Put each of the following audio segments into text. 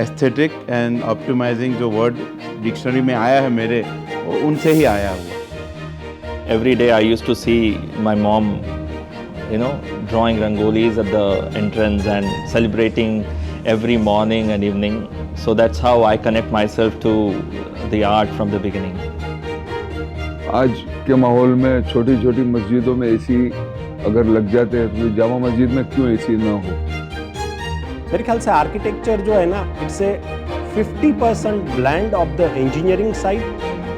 Aesthetic and optimising जो word dictionary में आया है मेरे, वो उनसे ही आया हुआ। Every day I used to see my mom, drawing rangolis at the entrance and celebrating every morning and evening. So that's how I connect myself to the art from the beginning. आज के माहौल में छोटी छोटी मस्जिदों में AC अगर लग जाते हैं तो जामा मस्जिद में क्यों एसी ना हो। मेरे ख्याल से आर्किटेक्चर जो है ना, it's a 50% blend of the engineering side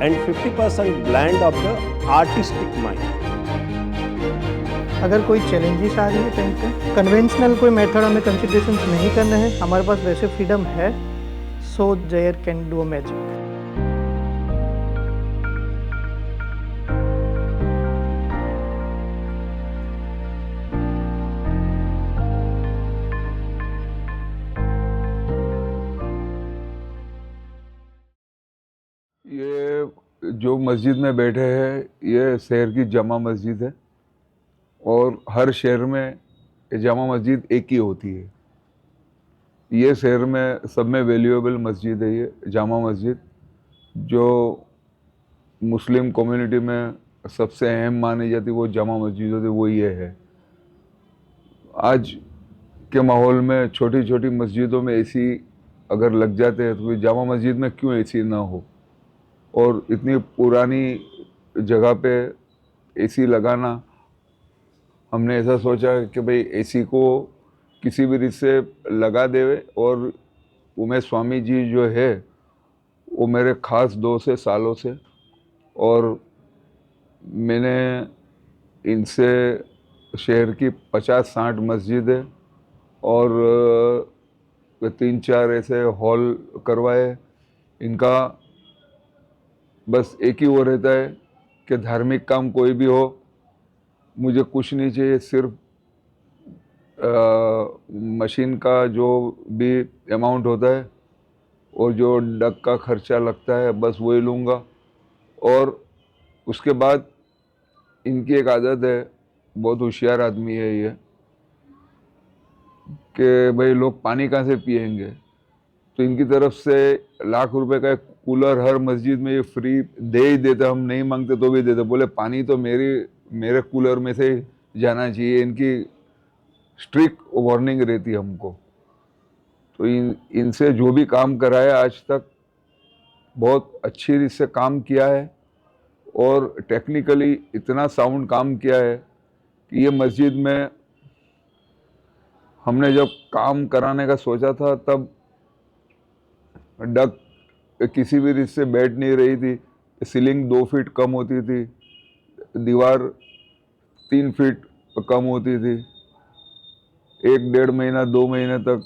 and 50% blend of the artistic mind. अगर कोई चैलेंजेस आ रही है कहीं पे, कन्वेंशनल कोई मेथड हमें कंसिडरेशन नहीं करना है, हमारे पास वैसे फ्रीडम है, so there can do a magic. ये जो मस्जिद में बैठे हैं ये शहर की जामा मस्जिद है और हर शहर में ये जामा मस्जिद एक ही होती है। ये शहर में सब में वैल्यूएबल मस्जिद है, ये जामा मस्जिद जो मुस्लिम कम्युनिटी में सबसे अहम मानी जाती वो जामा मस्जिद होती, वो ये है। आज के माहौल में छोटी छोटी मस्जिदों में एसी अगर लग जाते हैं तो जामा मस्जिद में क्यों एसी ना हो। और इतनी पुरानी जगह पे एसी लगाना, हमने ऐसा सोचा कि भाई एसी को किसी भी रीत से लगा देवे। और उमेश स्वामी जी जो है वो मेरे ख़ास दोस्त है सालों से, और मैंने इनसे शहर की 50-60 मस्जिद है और 3-4 ऐसे हॉल करवाए। इनका बस एक ही वो रहता है कि धार्मिक काम कोई भी हो, मुझे कुछ नहीं चाहिए, सिर्फ मशीन का जो भी अमाउंट होता है और जो डक का खर्चा लगता है बस वही लूँगा। और उसके बाद इनकी एक आदत है, बहुत होशियार आदमी है ये, कि भाई लोग पानी कहाँ से पिएंगे, तो इनकी तरफ से लाख रुपए का एक कूलर हर मस्जिद में ये फ्री दे ही देते, हम नहीं मांगते तो भी देते। बोले पानी तो मेरे कूलर में से जाना चाहिए, इनकी स्ट्रिक्ट वार्निंग रहती हमको। तो इनसे जो भी काम कराया आज तक बहुत अच्छी रीत से काम किया है और टेक्निकली इतना साउंड काम किया है कि ये मस्जिद में हमने जब काम कराने का सोचा था तब डक किसी भी रीत से बैठ नहीं रही थी, सीलिंग 2 फीट कम होती थी, दीवार 3 फीट कम होती थी। 1-1.5 महीना 2 महीने तक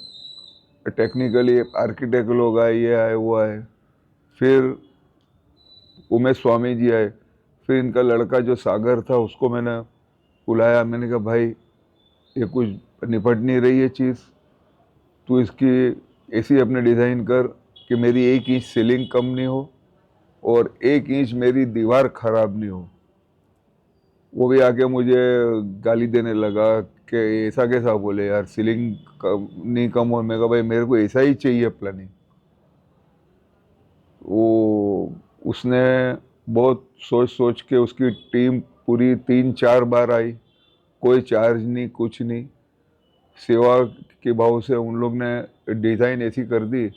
टेक्निकली आर्किटेक्ट लोग आए, ये आए वो आए, फिर उमेश स्वामी जी आए, फिर इनका लड़का जो सागर था उसको मैंने बुलाया। मैंने कहा भाई ये कुछ निपट नहीं रही है चीज़, तू इसकी ऐसी अपने डिज़ाइन कर कि मेरी 1 इंच सीलिंग कम नहीं हो और 1 इंच मेरी दीवार ख़राब नहीं हो। वो भी आके मुझे गाली देने लगा कि ऐसा कैसा बोले यार, सीलिंग नहीं कम हो। मैं कहा भाई मेरे को ऐसा ही चाहिए प्लानिंग। वो उसने बहुत सोच सोच के, उसकी टीम पूरी 3-4 बार आई, कोई चार्ज नहीं कुछ नहीं, सेवा के भाव से उन लोग ने डिज़ाइन ऐसी कर दी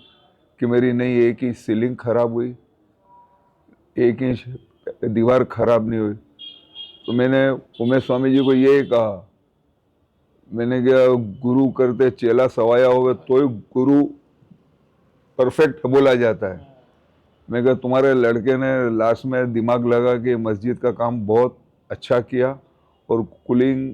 कि मेरी नहीं 1 इंच सीलिंग ख़राब हुई, 1 इंच दीवार ख़राब नहीं हुई। तो मैंने उमेश स्वामी जी को ये कहा, मैंने क्या गुरु करते चेला सवाया होवे तो ही गुरु परफेक्ट बोला जाता है। मैं कहा तुम्हारे लड़के ने लास्ट में दिमाग लगा कि मस्जिद का काम बहुत अच्छा किया और कूलिंग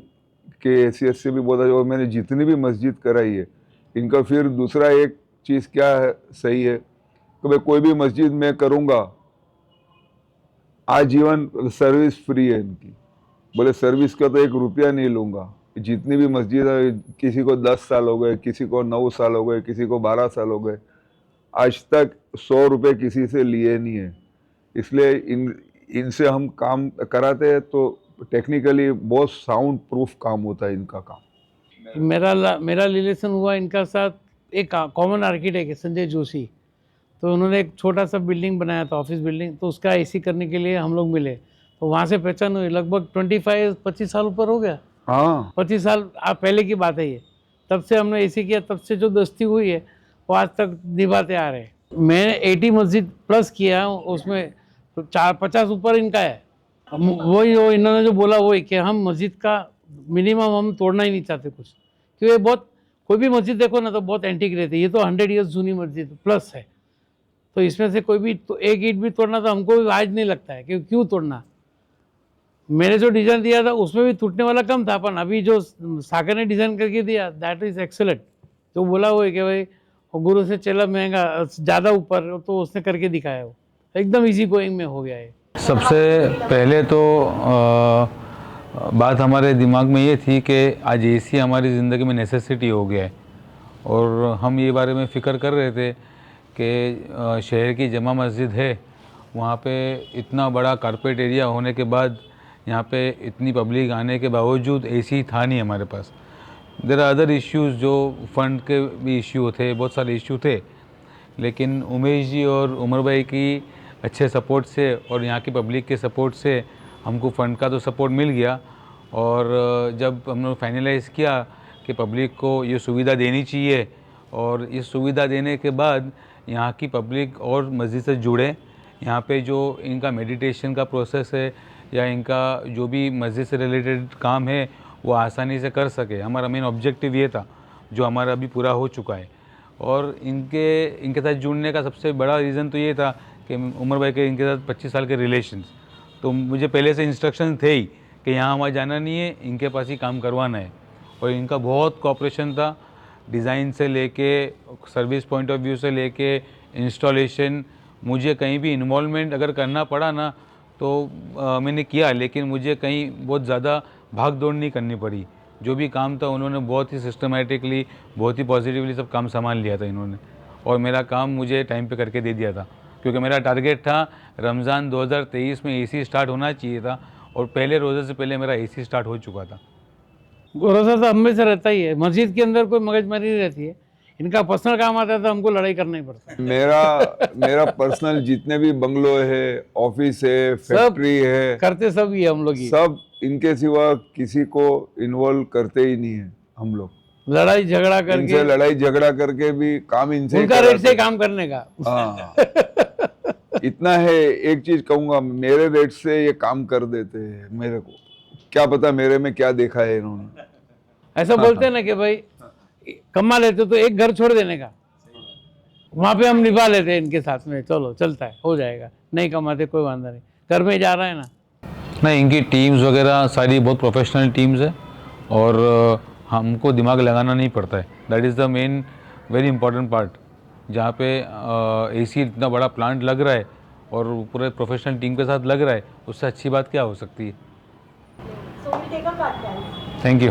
के हैसियत से भी बहुत अच्छा। और मैंने जितनी भी मस्जिद कराई है इनका, फिर दूसरा एक चीज़ क्या है सही है कि भाई कोई भी मस्जिद मैं करूँगा आजीवन सर्विस फ्री है इनकी। बोले सर्विस का तो 1 रुपया नहीं लूँगा। जितनी भी मस्जिद है, किसी को 10 साल हो गए, किसी को 9 साल हो गए, किसी को 12 साल हो गए, आज तक 100 रुपये किसी से लिए नहीं है। इसलिए इनसे हम काम कराते हैं तो टेक्निकली बहुत साउंड प्रूफ काम होता है इनका काम। मेरा रिलेशन हुआ इनका साथ एक कॉमन आर्किटेक्ट है संजय जोशी, तो उन्होंने एक छोटा सा बिल्डिंग बनाया था, ऑफिस बिल्डिंग, तो उसका एसी करने के लिए हम लोग मिले, तो वहाँ से पहचान हुई। लगभग 25 साल ऊपर हो गया, हाँ 25 साल पहले की बात है ये। तब से हमने एसी किया, तब से जो दोस्ती हुई है वो आज तक निभाते आ रहे हैं। मैंने 80 मस्जिद प्लस किया, उसमें तो 50 ऊपर इनका है। वही वो इन्होंने जो बोला वही कि हम मस्जिद का मिनिमम हम तोड़ना ही नहीं चाहते कुछ, क्योंकि ये बहुत, कोई भी मस्जिद देखो ना तो बहुत एंटीक रहती है, ये तो 100 ईयर्स जूनी मस्जिद प्लस है, तो इसमें से कोई भी तो एक ईंट भी तोड़ना तो हमको भी आज नहीं लगता है कि क्यों तोड़ना। मैंने जो डिज़ाइन दिया था उसमें भी टूटने वाला कम था, पर अभी जो सागर ने डिज़ाइन करके दिया दैट इज़ एक्सेलेंट। जो बोला वो है कि भाई गुरु से चला महंगा ज़्यादा ऊपर, तो उसने करके दिखाया, वो एकदम इजी गोइंग में हो गया है। सबसे पहले तो बात हमारे दिमाग में ये थी कि आज एसी हमारी ज़िंदगी में नेसेसिटी हो गया है, और हम ये बारे में फ़िक्र कर रहे थे कि शहर की जमा मस्जिद है, वहाँ पे इतना बड़ा कारपेट एरिया होने के बाद यहाँ पे इतनी पब्लिक आने के बावजूद एसी था नहीं हमारे पास। देयर आर अदर इश्यूज़, जो फंड के भी इश्यू थे, बहुत सारे इश्यू थे, लेकिन उमेश जी और उमर भाई की अच्छे सपोर्ट से और यहाँ की पब्लिक के सपोर्ट से हमको फ़ंड का तो सपोर्ट मिल गया। और जब हमने फाइनलाइज़ किया कि पब्लिक को ये सुविधा देनी चाहिए, और इस सुविधा देने के बाद यहाँ की पब्लिक और मस्जिद से जुड़े, यहाँ पे जो इनका मेडिटेशन का प्रोसेस है या इनका जो भी मस्जिद से रिलेटेड काम है वो आसानी से कर सके। हमारा मेन ऑब्जेक्टिव ये था, जो हमारा अभी पूरा हो चुका है। और इनके साथ जुड़ने का सबसे बड़ा रीज़न तो ये था कि उमर भाई के इनके साथ 25 साल के रिलेशंस, तो मुझे पहले से इंस्ट्रक्शन थे ही कि यहाँ वहाँ जाना नहीं है, इनके पास ही काम करवाना है। और इनका बहुत कोऑपरेशन था, डिज़ाइन से लेके, सर्विस पॉइंट ऑफ व्यू से लेके, इंस्टॉलेशन। मुझे कहीं भी इन्वॉल्वमेंट अगर करना पड़ा ना तो मैंने किया, लेकिन मुझे कहीं बहुत ज़्यादा भाग दौड़ नहीं करनी पड़ी। जो भी काम था उन्होंने बहुत ही सिस्टमेटिकली, बहुत ही पॉजिटिवली सब काम संभाल लिया था इन्होंने, और मेरा काम मुझे टाइम पे करके दे दिया था, क्योंकि मेरा टारगेट था रमज़ान 2023 में एसी स्टार्ट होना चाहिए था, और पहले रोज़े से पहले मेरा एसी स्टार्ट हो चुका था। भरोसा तो हमेशा रहता ही है, मस्जिद के अंदर कोई मगजमारी नहीं रहती है। इनका पर्सनल काम आता है तो हमको लड़ाई करना ही पड़ता है। मेरा पर्सनल जितने भी बंगलो है, ऑफिस है, फैक्ट्री है, करते सब ही है हम लोग ही, सब इनके सिवा किसी को इन्वॉल्व करते ही नहीं है हम लोग। लड़ाई झगड़ा इनसे करके, लड़ाई झगड़ा करके भी काम इनसे उनका रेट से काम करने का। हाँ इतना है, एक चीज कहूंगा, मेरे रेट से ये काम कर देते हैं। मेरे को क्या पता मेरे में क्या देखा है इन्होंने। ऐसा बोलते हैं ना कि भाई कमा लेते तो एक घर छोड़ देने का, वहाँ पे हम निभा लेते हैं इनके साथ में, चलो चलता है, हो जाएगा। नहीं कमाते कोई वांधा नहीं, घर में जा रहा है ना। नहीं, इनकी टीम्स वगैरह सारी बहुत प्रोफेशनल टीम्स है, और हमको दिमाग लगाना नहीं पड़ता है। That is the main very important part. जहाँ पे एसी इतना बड़ा प्लांट लग रहा है और पूरे प्रोफेशनल टीम के साथ लग रहा है, उससे अच्छी बात क्या हो सकती है। Thank you.